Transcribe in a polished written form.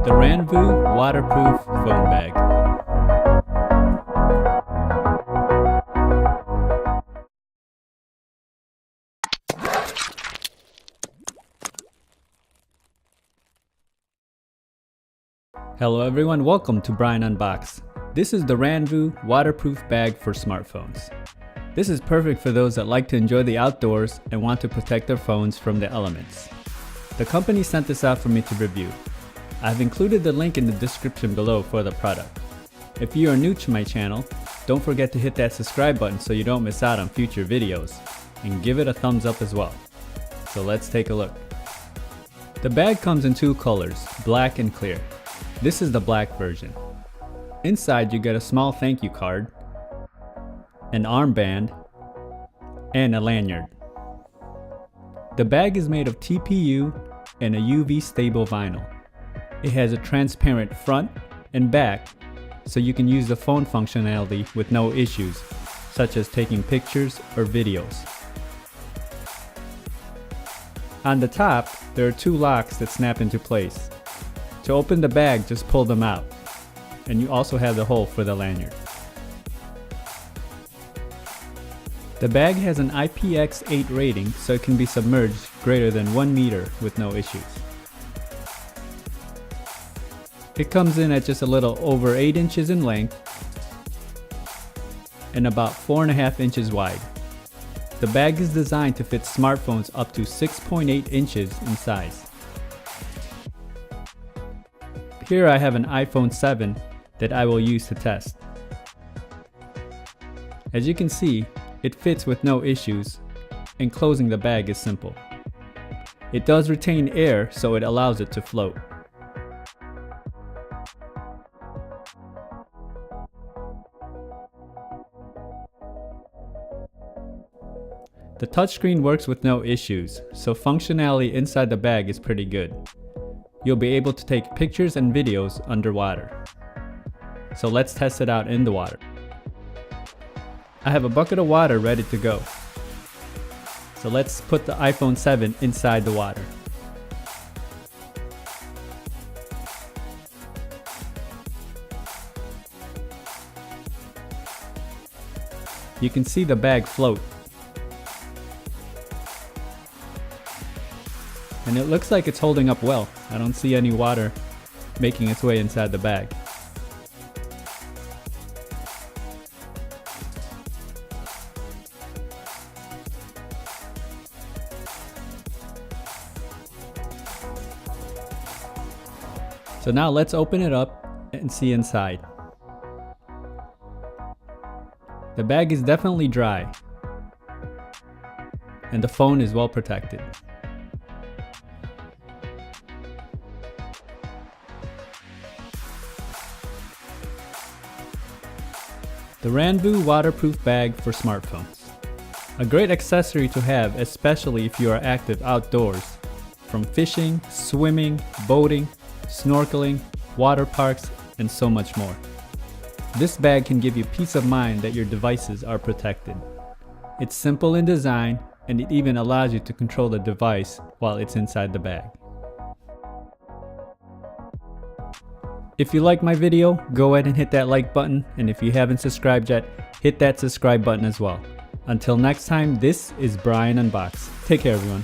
the Ranvoo Waterproof Phone Bag. Hello everyone, welcome to Brian Unboxed. This is the Ranvoo Waterproof Bag for smartphones. This is perfect for those that like to enjoy the outdoors and want to protect their phones from the elements. The company sent this out for me to review. I've included the link in the description below for the product. If you are new to my channel, don't forget to hit that subscribe button so you don't miss out on future videos, and give it a thumbs up as well. So let's take a look. The bag comes in two colors, black and clear. This is the black version. Inside you get a small thank you card, an armband, and a lanyard. The bag is made of TPU and a UV stable vinyl. It has a transparent front and back, so you can use the phone functionality with no issues, such as taking pictures or videos. On the top, there are two locks that snap into place. To open the bag, just pull them out, and you also have the hole for the lanyard. The bag has an Ipx8 rating, so it can be submerged greater than 1 meter with no issues. It comes in at just a little over 8 inches in length and about 4.5 inches wide. The bag is designed to fit smartphones up to 6.8 inches in size. Here I have an iPhone 7 that I will use to test. As you can see, it fits with no issues, and closing the bag is simple. It does retain air, so it allows it to float. The touchscreen works with no issues, so functionality inside the bag is pretty good. You'll be able to take pictures and videos underwater. So let's test it out in the water. I have a bucket of water ready to go. So let's put the iPhone 7 inside the water. You can see the bag float. And it looks like it's holding up well. I don't see any water making its way inside the bag. So now let's open it up and see inside. The bag is definitely dry, and the phone is well protected. The Ranvoo Waterproof Bag for smartphones. A great accessory to have, especially if you are active outdoors, from fishing, swimming, boating, snorkeling, water parks, and so much more. This bag can give you peace of mind that your devices are protected. It's simple in design, and it even allows you to control the device while it's inside the bag. If you like my video, go ahead and hit that like button, and if you haven't subscribed yet, hit that subscribe button as well. Until next time, this is Brian Unboxed. Take care everyone.